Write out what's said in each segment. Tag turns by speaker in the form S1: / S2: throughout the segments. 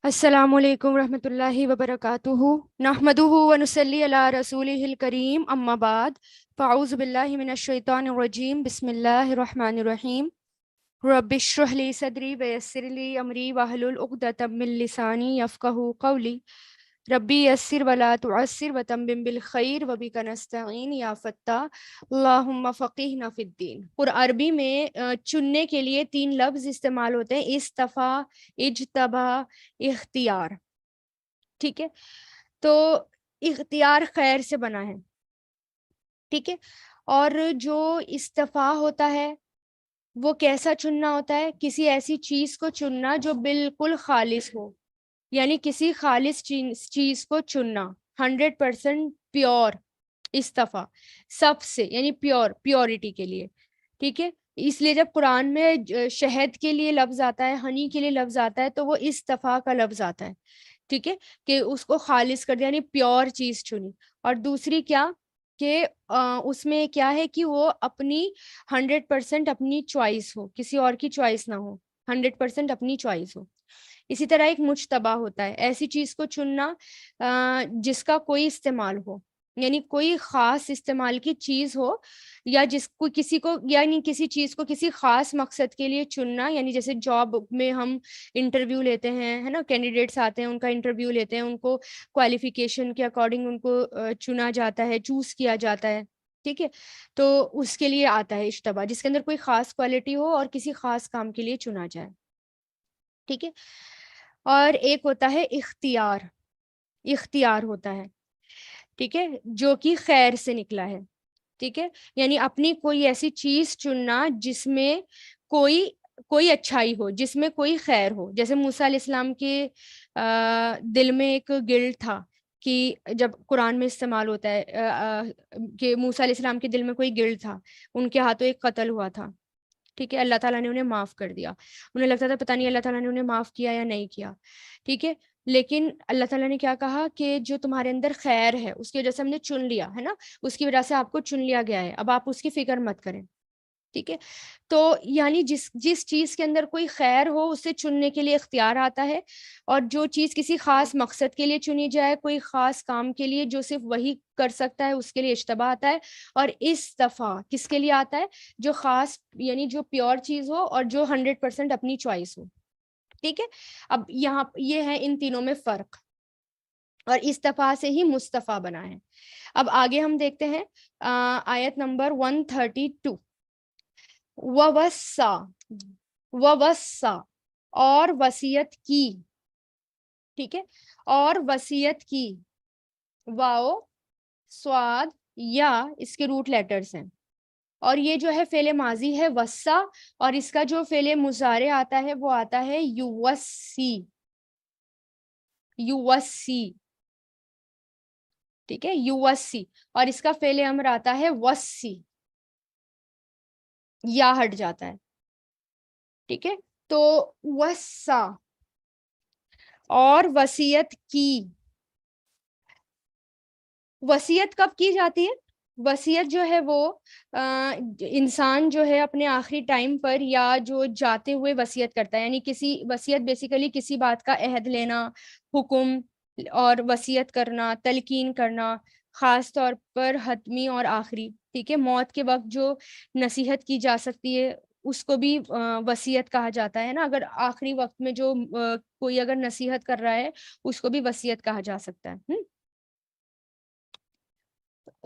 S1: السلام علیکم ورحمۃ اللہ وبرکاتہ نحمدہ ونصلی علی رسولہ الکریم اما بعد فاعوذ باللہ من الشیطان الرجیم بسم اللہ الرحمن الرحیم رب اشرح لی صدری ویسر لی امری واحلل عقدۃ من لسانی یفقہوا قولی ربی یسر ولا تعسر وتمم بالخیر وبک نستعین یا فتاح اللہم فقہنا فی الدین۔ عربی میں چننے کے لیے 3 لفظ استعمال ہوتے ہیں: استفا، اجتبا، اختیار۔ ٹھیک ہے، تو اختیار خیر سے بنا ہے، ٹھیک ہے، اور جو استفا ہوتا ہے وہ کیسا چننا ہوتا ہے؟ کسی ایسی چیز کو چننا جو بالکل خالص ہو، یعنی کسی خالص چیز کو چننا 100% پیور، استفا سب سے، یعنی پیورٹی کے لیے، ٹھیک ہے۔ اس لیے جب قرآن میں شہد کے لیے لفظ آتا ہے، ہنی کے لیے لفظ آتا ہے، تو وہ استفا کا لفظ آتا ہے، ٹھیک ہے، کہ اس کو خالص کر دیا، یعنی پیور چیز چنی۔ اور دوسری کیا کہ اس میں کیا ہے کہ وہ اپنی 100% اپنی چوائس ہو، کسی اور کی چوائس نہ ہو، 100% اپنی چوائس ہو۔ اسی طرح ایک مجتبی ہوتا ہے، ایسی چیز کو چننا جس کا کوئی استعمال ہو، یعنی کوئی خاص استعمال کی چیز ہو، یا جس کو کسی کو، یعنی کسی چیز کو کسی خاص مقصد کے لیے چننا، یعنی جیسے جاب میں ہم انٹرویو لیتے ہیں، ہے نا، کینڈیڈیٹس آتے ہیں، ان کا انٹرویو لیتے ہیں، ان کو کوالیفیکیشن کے اکارڈنگ ان کو چنا جاتا ہے، چوز کیا جاتا ہے، ٹھیک ہے، تو اس کے لیے آتا ہے اشتباہ، جس کے اندر کوئی خاص کوالٹی ہو اور کسی خاص کام کے لیے چنا جائے، ٹھیک ہے۔ اور ایک ہوتا ہے اختیار، اختیار ہوتا ہے، ٹھیک ہے، جو کہ خیر سے نکلا ہے، ٹھیک ہے، یعنی اپنی کوئی ایسی چیز چننا جس میں کوئی اچھائی ہو، جس میں کوئی خیر ہو۔ جیسے موسیٰ علیہ السلام کے دل میں ایک گلٹ تھا، کہ جب قرآن میں استعمال ہوتا ہے کہ موسیٰ علیہ السلام کے دل میں کوئی گلٹ تھا، ان کے ہاتھوں ایک قتل ہوا تھا، ٹھیک ہے، اللہ تعالیٰ نے انہیں معاف کر دیا، انہیں لگتا تھا پتہ نہیں اللہ تعالیٰ نے انہیں معاف کیا یا نہیں کیا، ٹھیک ہے، لیکن اللہ تعالیٰ نے کیا کہا کہ جو تمہارے اندر خیر ہے اس کی وجہ سے ہم نے چن لیا ہے نا، اس کی وجہ سے آپ کو چن لیا گیا ہے، اب آپ اس کی فکر مت کریں، ٹھیک ہے۔ تو یعنی جس چیز کے اندر کوئی خیر ہو اسے چننے کے لیے اختیار آتا ہے، اور جو چیز کسی خاص مقصد کے لیے چنی جائے، کوئی خاص کام کے لیے جو صرف وہی کر سکتا ہے، اس کے لیے اشتباہ آتا ہے۔ اور استفا کس کے لیے آتا ہے؟ جو خاص، یعنی جو پیور چیز ہو اور جو 100% اپنی چوائس ہو، ٹھیک ہے۔ اب یہاں یہ ہے ان تینوں میں فرق، اور استفا سے ہی مصطفیٰ بنا ہے۔ اب آگے ہم دیکھتے ہیں آیت نمبر 132، ووسا، ووسا، اور وصیت کی، ٹھیک ہے، اور وصیت کی، واو، سواد، یا اس کے روٹ لیٹرز ہیں، اور یہ جو ہے فعل ماضی ہے وسا، اور اس کا جو فعل مضارع آتا ہے وہ آتا ہے یوسی، یوسی، ٹھیک ہے، یوسی، اور اس کا فعل امر آتا ہے وسی، یا ہٹ جاتا ہے، ٹھیک ہے، تو وسا، اور وصیت کی۔ وصیت کب کی جاتی ہے؟ وصیت جو ہے وہ انسان جو ہے اپنے آخری ٹائم پر یا جو جاتے ہوئے وصیت کرتا ہے، یعنی کسی وصیت بیسیکلی کسی بات کا عہد لینا، حکم اور وصیت کرنا، تلقین کرنا، خاص طور پر حتمی اور آخری، ٹھیک ہے، موت کے وقت جو نصیحت کی جا سکتی ہے اس کو بھی وصیت کہا جاتا ہے نا، اگر آخری وقت میں جو کوئی اگر نصیحت کر رہا ہے اس کو بھی وصیت کہا جا سکتا ہے۔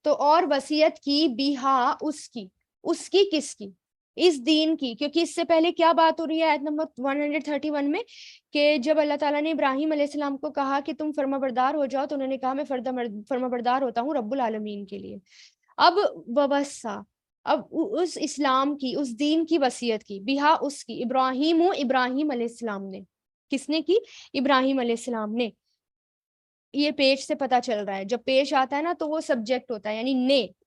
S1: تو اور وصیت کی بیہا، اس کی کس کی؟ اس دین کی، کیونکہ اس سے پہلے کیا بات ہو رہی ہے آیت نمبر 131 میں، کہ جب اللہ تعالیٰ نے ابراہیم علیہ السلام کو کہا کہ تم فرما بردار ہو جاؤ، تو انہوں نے کہا میں فرما بردار ہوتا ہوں رب العالمین کے لیے۔ اب ووسا، اب اس اسلام کی، اس دین کی وصیت کی، بیہا اس کی، ابراہیم علیہ السلام نے، کس نے کی؟ ابراہیم علیہ السلام نے۔ یہ پیش سے پتا چل رہا ہے، جب پیش آتا ہے نا تو وہ سبجیکٹ ہوتا ہے، یعنی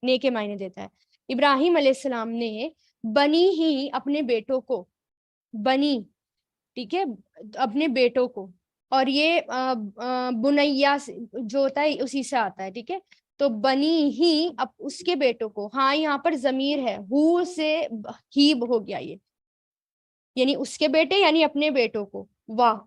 S1: نے کے معنی دیتا ہے۔ ابراہیم علیہ السلام نے بنی ہی، اپنے بیٹوں کو، بنی، ٹھیک ہے، اپنے بیٹوں کو، اور یہ بنیا جو ہوتا ہے اسی سے آتا ہے، ٹھیک ہے، تو بنی ہی، اب اس کے بیٹوں کو، ہاں یہاں پر ضمیر ہے، ہو سے ہی ہو گیا یہ، یعنی اس کے بیٹے، یعنی اپنے بیٹوں کو، واہ،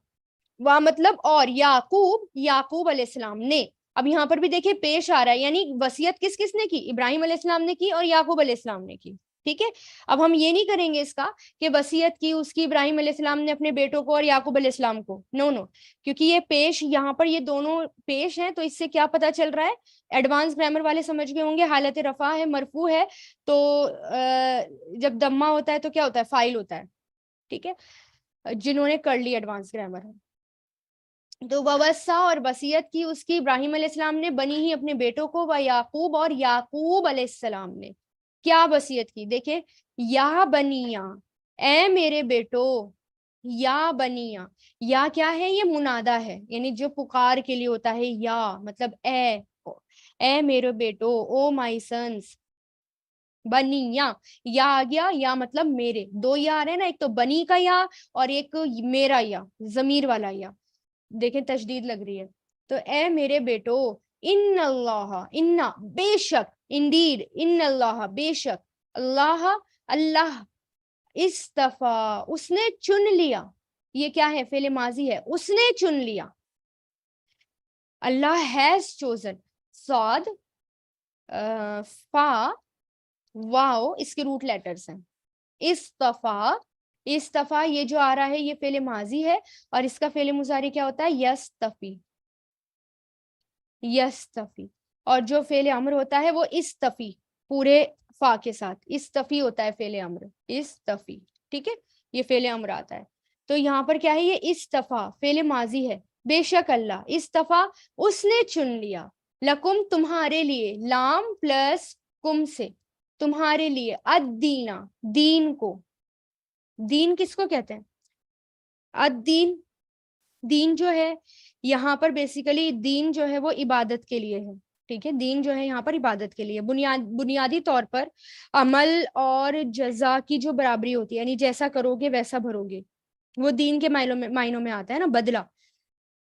S1: وا مطلب اور، یعقوب علیہ السلام نے. اب یہاں پر بھی دیکھیں پیش آ رہا ہے، یعنی وصیت کس کس نے کی؟ ابراہیم علیہ السلام نے کی اور یعقوب علیہ السلام نے کی. ٹھیک ہے. اب ہم یہ نہیں کریں گے اس کا کہ وصیت کی اس کی ابراہیم علیہ السلام نے اپنے بیٹوں کو اور یعقوب علیہ السلام کو. نو، کیونکہ یہ پیش یہاں پر یہ دونوں پیش ہیں، تو اس سے کیا پتا چل رہا ہے؟ ایڈوانس گرامر والے سمجھ گئے ہوں گے، حالت رفع ہے، مرفوع ہے، تو جب دمہ ہوتا ہے تو کیا ہوتا ہے؟ فاعل ہوتا ہے. ٹھیک ہے، جنہوں نے کر لی ایڈوانس گرامر ہے. تو ووسا اور وصیت کی اس کی ابراہیم علیہ السلام نے بنی ہی اپنے بیٹوں کو، و یعقوب اور یعقوب علیہ السلام نے کیا وصیت کی؟ دیکھیں، یا بنیا، اے میرے بیٹو، یا بنیا. یا کیا ہے؟ یہ منادا ہے، یعنی جو پکار کے لیے ہوتا ہے. یا مطلب اے میرے بیٹو، او مائی سنس. بنیا، یا آ گیا، یا مطلب میرے. دو یا آ رہے ہیں نا، ایک تو بنی کا یا اور ایک میرا یا، ضمیر والا یا. دیکھیں تشدید لگ رہی ہے. تو اے میرے بیٹو، ان اللہ، ان بے شک، انڈیڈ، ان اللہ بے شک، اللہ اللہ، استفا اس نے چن لیا. یہ کیا ہے؟ فعل ماضی ہے، اس نے چن لیا. اللہ ہیز چوزن. صاد، فا، واو اس کے روٹ لیٹرز ہیں. استفا، استفا یہ جو آ رہا ہے یہ فعل ماضی ہے، اور اس کا فعل مضارع کیا ہوتا ہے؟ یستفی. یستفی. اور جو فعل امر ہوتا ہے وہ استفی، پورے فا کے ساتھ استفی ہوتا ہے فعل امر. استفی. ٹھیک ہے، یہ فعل امر آتا ہے. تو یہاں پر کیا ہے؟ یہ استفا فعل ماضی ہے. بے شک اللہ، استفا اس نے چن لیا، لکم تمہارے لیے، لام پلس کم سے، تمہارے لیے، الدینہ دین کو. دین کس کو کہتے ہیں؟ الدین، دین جو ہے یہاں پر بیسیکلی دین جو ہے وہ عبادت کے لیے ہے. ٹھیک ہے، دین جو ہے یہاں پر عبادت کے لیے، بنیادی طور پر عمل اور جزا کی جو برابری ہوتی ہے، یعنی جیسا کرو گے ویسا بھرو گے، وہ دین کے معنوں میں آتا ہے نا، بدلہ،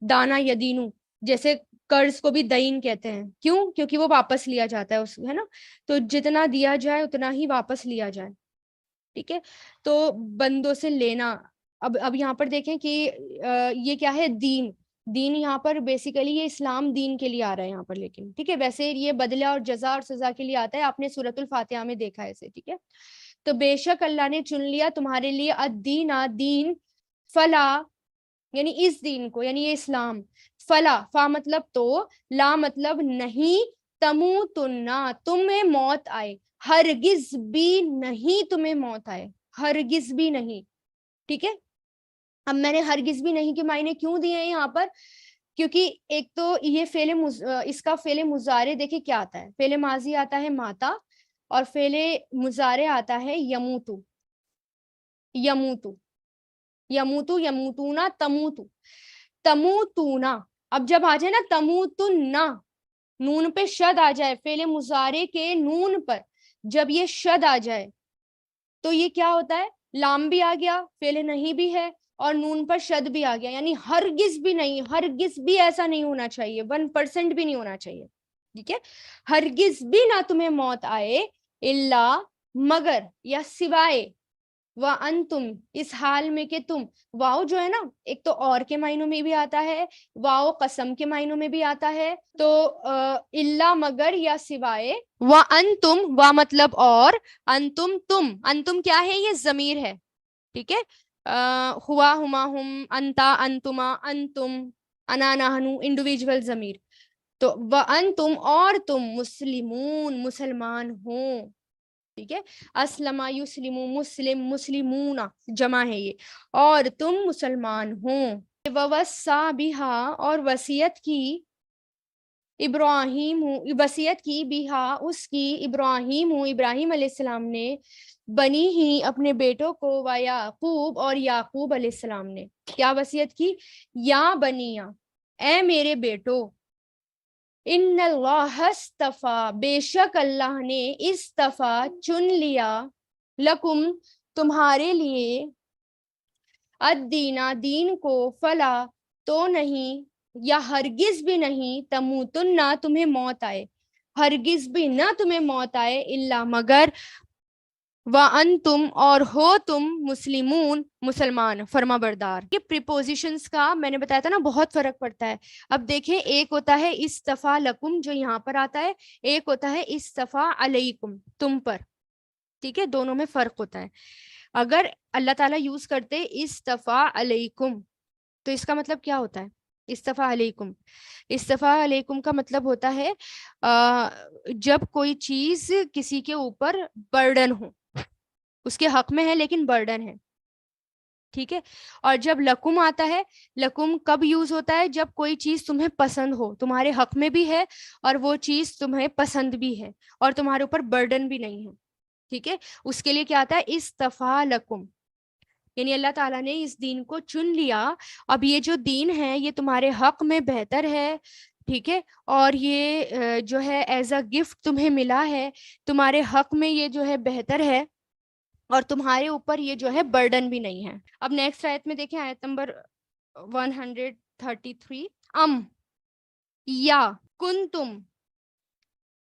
S1: دانا یدینو. جیسے قرض کو بھی دین کہتے ہیں، کیوں؟ کیونکہ وہ واپس لیا جاتا ہے اس، ہے نا. تو جتنا دیا جائے اتنا ہی واپس لیا جائے. ٹھیک ہے، تو بندوں سے لینا. اب یہاں پر دیکھیں کہ یہ کیا ہے؟ دین. دین یہاں پر بیسیکلی یہ اسلام دین کے لیے آ رہا ہے یہاں پر، لیکن ٹھیک ہے ویسے یہ بدلہ اور جزا اور سزا کے لیے آتا ہے. آپ نے سورۃ الفاتحہ میں دیکھا ہے اسے. ٹھیک ہے، تو بے شک اللہ نے چن لیا تمہارے لیے الدین، دین، فلا یعنی اس دین کو، یعنی یہ اسلام. فلا، فا مطلب تو، لا مطلب نہیں، تموتنا تمہیں موت آئے، ہرگز بھی نہیں تمہیں موت آئے، ہرگز بھی نہیں. ٹھیک ہے، اب میں نے ہرگز بھی نہیں کے معنی کیوں دیے ہیں یہاں پر؟ کیونکہ ایک تو یہ اس کا فعل مضارع دیکھیں کیا آتا ہے. فعل ماضی آتا ہے ماتا، اور فعل مضارع آتا ہے یموتو. یموتو، یموتو، یموتونا، تموتو، تموتونا. اب جب آ جائے نا تموتنا، نون پہ شد آ جائے، فعل مضارع کے نون پر جب یہ شد آ جائے تو یہ کیا ہوتا ہے؟ لام بھی آ گیا، فعل نہیں بھی ہے، اور نون پر شد بھی آ گیا. یعنی ہرگز بھی نہیں، ہرگز بھی ایسا نہیں ہونا چاہیے، 1% بھی نہیں ہونا چاہیے. ٹھیک ہے، ہرگز بھی نہ تمہیں موت آئے، اللہ مگر یا سوائے، وَأَنْتُمْ اس حال میں کہ تم. واؤ جو ہے نا، ایک تو اور کے معنوں میں بھی آتا ہے، واؤ قسم کے معنوں میں بھی آتا ہے. تو اللہ مگر یا سوائے، وَأَنْتُمْ وا مطلب اور، انتم تم، انتم کیا ہے؟ یہ ضمیر ہے. ٹھیک ہے، ہوا، ہما، ہم، انتا، انتما، انتم، انا، نحنو، انڈیویجول ضمیر. تو وَأَنْتُمْ اور تم، مسلمون مسلمان ہوں. ٹھیک ہے، اسلم یسلم، مسلم مسلمون جمع ہے یہ، اور تم مسلمان ہوں. ووصا بہا اور وصیت کی ابراہیم، وصیت کی بہا اس کی، ابراہیم ابراہیم علیہ السلام نے، بنی ہی اپنے بیٹوں کو، و یعقوب اور یعقوب علیہ السلام نے. کیا وصیت کی؟ یا بنیا، اے میرے بیٹو، ان اللہ استفا بے شک اللہ نے، استفا چن لیا، لکم تمہارے لیے، الدینہ دین کو، فلا تو نہیں، یا ہرگز بھی نہیں، تموتن نہ تمہیں موت آئے، ہرگز بھی نہ تمہیں موت آئے، اللہ مگر، وَأَنْتُمْ اور ہو تم مسلمون مسلمان فرما بردار. یہ پریپوزیشنز کا میں نے بتایا تھا نا بہت فرق پڑتا ہے. اب دیکھیں ایک ہوتا ہے استفا لکم جو یہاں پر آتا ہے, ایک ہوتا ہے استفا علیکم تم پر. ٹھیک ہے, دونوں میں فرق ہوتا ہے. اگر اللہ تعالیٰ یوز کرتے استفا علیکم تو اس کا مطلب کیا ہوتا ہے؟ استفا علیکم, استفا علیکم کا مطلب ہوتا ہے جب کوئی چیز کسی کے اوپر برڈن ہو, اس کے حق میں ہے لیکن برڈن ہے. ٹھیک ہے, اور جب لکم آتا ہے, لکم کب یوز ہوتا ہے؟ جب کوئی چیز تمہیں پسند ہو, تمہارے حق میں بھی ہے اور وہ چیز تمہیں پسند بھی ہے اور تمہارے اوپر برڈن بھی نہیں ہے. ٹھیک ہے, اس کے لیے کیا آتا ہے؟ استفا لکم, یعنی اللہ تعالیٰ نے اس دین کو چن لیا. اب یہ جو دین ہے یہ تمہارے حق میں بہتر ہے. ٹھیک ہے, اور یہ جو ہے ایز اے گفٹ تمہیں ملا ہے, تمہارے حق میں یہ جو ہے بہتر ہے اور تمہارے اوپر یہ جو ہے برڈن بھی نہیں ہے. اب نیکسٹ آیت میں دیکھیں, آیت نمبر 133. یا کن تم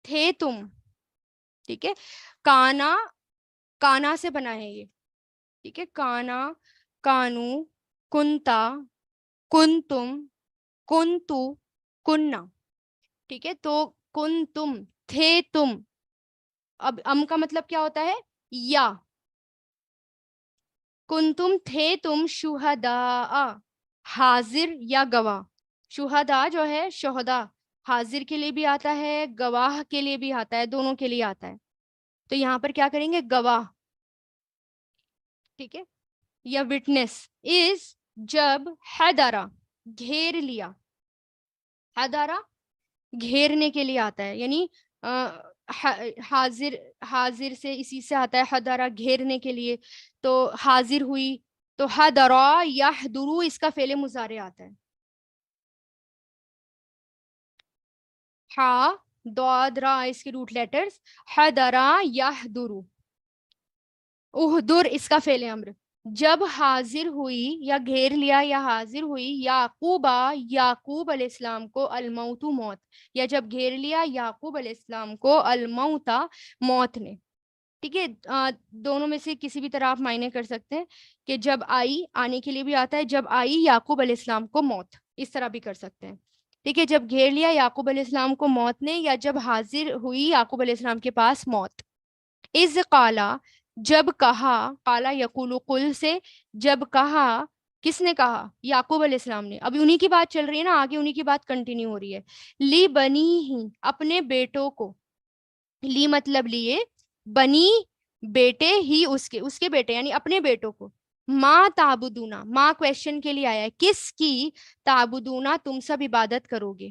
S1: تھے تم. ٹھیک ہے, کانا کانا سے بنا ہے یہ. ٹھیک ہے, کانا کانو کنتا کنتم کنتو کننا. ٹھیک ہے, تو کن تم تھے تم. اب کا مطلب کیا ہوتا ہے؟ یا. کنتم تھے تم شہداء حاضر یا گواہ. شہداء جو ہے شہداء حاضر کے لیے بھی آتا ہے, گواہ کے لیے بھی آتا ہے, دونوں کے لیے آتا ہے. تو یہاں پر کیا کریں گے؟ گواہ. ٹھیک ہے, یا وٹنس. از جب حدرا گھیر لیا, حدرا گھیرنے کے لیے آتا ہے, یعنی حاضر حاضر سے اسی سے آتا ہے حدرا گھیرنے کے لیے. تو حاضر ہوئی تو حدرا یحدرو اس کا فعل مضارع آتا ہے. ہا ضاد را اس کے روٹ لیٹرز, حدرا یحدرو. احدر اس کا فعل امر. جب حاضر ہوئی یا گھیر لیا یا حاضر ہوئی یعقوبہ یعقوب علیہ السلام کو الموت موت, یا جب گھیر لیا یعقوب علیہ السلام کو الموتا موت نے. ٹھیک ہے, دونوں میں سے کسی بھی طرح آپ معنی کر سکتے ہیں کہ جب آئی, آنے کے لیے بھی آتا ہے, جب آئی یعقوب علیہ السلام کو موت, اس طرح بھی کر سکتے ہیں. ٹھیک ہے, جب گھیر لیا یعقوب علیہ السلام کو موت نے, یا جب حاضر ہوئی یعقوب علیہ السلام کے پاس موت. اذ قالا جب کہا, قالا یقول قل سے جب کہا, کس نے کہا؟ یعقوب علیہ السلام نے. ابھی انہی کی بات چل رہی ہے نا, آگے انہی کی بات کنٹینیو ہو رہی ہے. لی بنی ہی اپنے بیٹوں کو, لی مطلب لیے, بنی بیٹے ہی اس کے بیٹے یعنی اپنے بیٹوں کو. ما تعبدونا, ما کویشچن کے لیے آیا ہے, کس کی؟ تعبدونا تم سب عبادت کرو گے.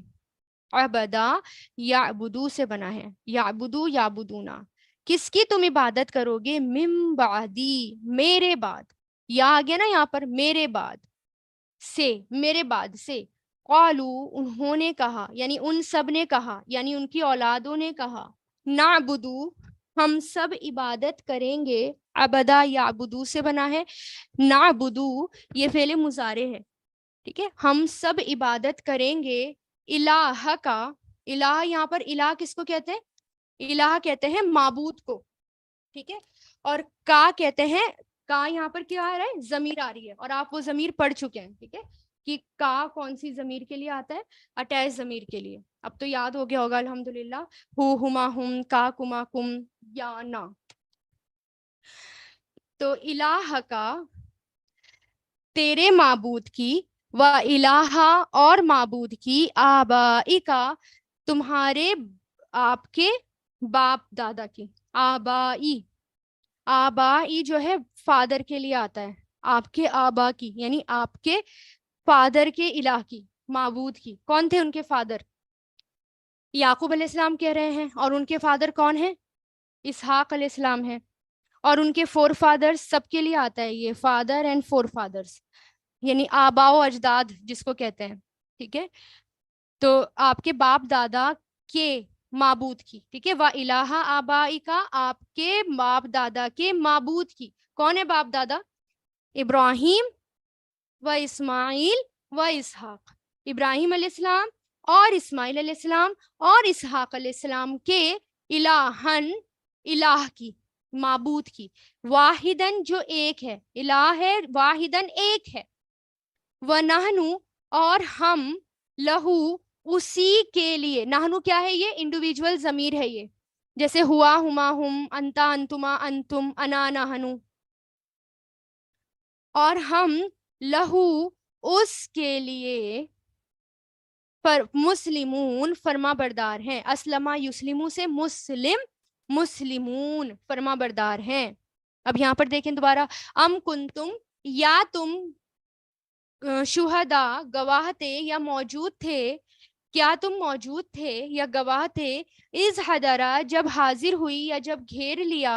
S1: عبدا یعبدو سے بنا ہے, یعبدو یعبدونا, کس کی تم عبادت کرو گے؟ من بعدی میرے بعد, یا آ گیا نا یہاں پر میرے بعد سے, میرے بعد سے. قالو انہوں نے کہا, یعنی ان سب نے کہا, یعنی ان کی اولادوں نے کہا. نعبدو ہم سب عبادت کریں گے, عبدا یعبدو سے بنا ہے. نعبدو یہ فعل مضارع ہے. ٹھیک ہے, ہم سب عبادت کریں گے. الہ کا, الہ یہاں پر الہ کس کو کہتے ہیں؟ الہ کہتے ہیں معبود کو. ٹھیک ہے, اور کا کہتے ہیں, کا یہاں پر کیا آ رہا ہے؟ ضمیر آ رہی ہے, اور آپ وہ ضمیر پڑھ چکے ہیں. ٹھیک ہے, کہ کا کون سی ضمیر کے لیے آتا ہے؟ اٹیچ ضمیر کے لیے. اب تو یاد ہو گیا ہوگا الحمدللہ, ہو ہما ہم, کا کما کم, یا نا. تو الہ کا تیرے معبود کی, و الہ اور معبود کی, آبائی کا تمہارے آپ کے باپ دادا کی. آبائی, آبائی جو ہے فادر کے لیے آتا ہے, آپ کے آبا کی یعنی آپ کے فادر کے الہ کی, معبود کی. کون تھے ان کے فادر؟ یعقوب علیہ السلام کہہ رہے ہیں, اور ان کے فادر کون ہیں؟ اسحاق علیہ السلام ہیں. اور ان کے فور فادرز سب کے لیے آتا ہے یہ, فادر اینڈ فور فادرز, یعنی آبا و اجداد جس کو کہتے ہیں. ٹھیک ہے, تو آپ کے باپ دادا کے معبود کی. ٹھیک ہے, وَإِلَٰهَ آبَائِكَ آپ کے باپ دادا کے معبود کی. کون ہے باپ دادا؟ ابراہیم و اسماعیل و اسحاق, ابراہیم علیہ السلام اور اسماعیل علیہ السلام اور اسحاق علیہ السلام کے الہن الہ کی. معبود کی، واحدن جو ایک ہے، الہ ہے، واحدن ایک ہے، وَنَحْنُ اور ہم، لہو اسی کے لیے، نحنو کیا ہے؟ یہ انڈیویجول ضمیر ہے، یہ جیسے ہوا، ہما، ہم، انتا، انتما، انتم، انا، نحنو، اور ہم لہو اس کے لیے مسلمون فرما بردار ہیں، اسلمہ یسلمو سے مسلم، مسلمون فرما بردار ہیں۔ اب یہاں پر دیکھیں دوبارہ، ام کنتم، یا تم شہداء گواہ تھے یا موجود تھے، کیا تم موجود تھے یا گواہ تھے، از حضرا جب حاضر ہوئی یا جب گھیر لیا،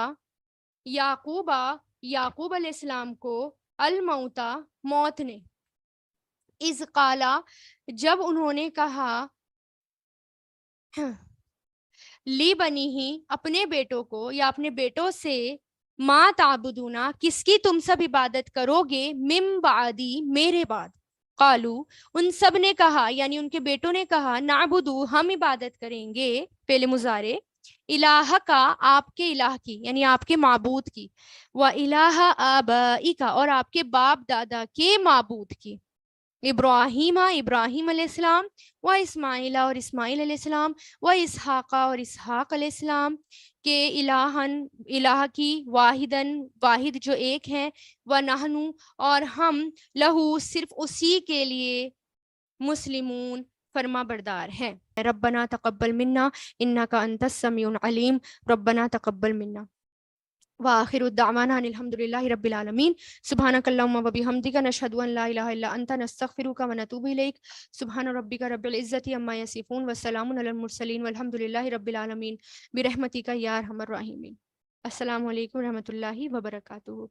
S1: یعقوبہ یعقوب علیہ السلام کو، الموتا موت نے، از قالا جب انہوں نے کہا، لی بنی ہی اپنے بیٹوں کو یا اپنے بیٹوں سے، ما تعبدونا کس کی تم سب عبادت کرو گے، من بعدی میرے بعد، قالو ان سب نے کہا، یعنی ان کے بیٹوں نے کہا، نعبدو ہم عبادت کریں گے، پہلے مضارع، الہ کا آپ کے الہ کی، یعنی آپ کے معبود کی، و الہ آبائکا اور آپ کے باپ دادا کے معبود کی، ابراہیم ابراہیم علیہ السلام، و اسماعیل اور اسماعیل علیہ السلام، و اسحاق اور اسحاق علیہ السلام کے، الہن الہ کی، واحدن واحد جو ایک ہیں، و نحنو اور ہم، لہو صرف اسی کے لیے، مسلمون فرما بردار ہیں۔ ربنا تقبل منا انک انت السمیع العلیم، ربنا تقبل منا، وآخر الدعوانا ان الحمد للہ رب العالمین، سبحانک اللہم و بحمدک، نشہد ان لا الہ الا انت، نستغفرک و نتوب الیک، سبحان ربک رب العزۃ عما یصفون، وسلام علی المرسلین، والحمد للہ رب العالمین، برحمتک یا ارحم الراحمین۔ السلام علیکم و رحمۃ اللہ وبرکاتہ۔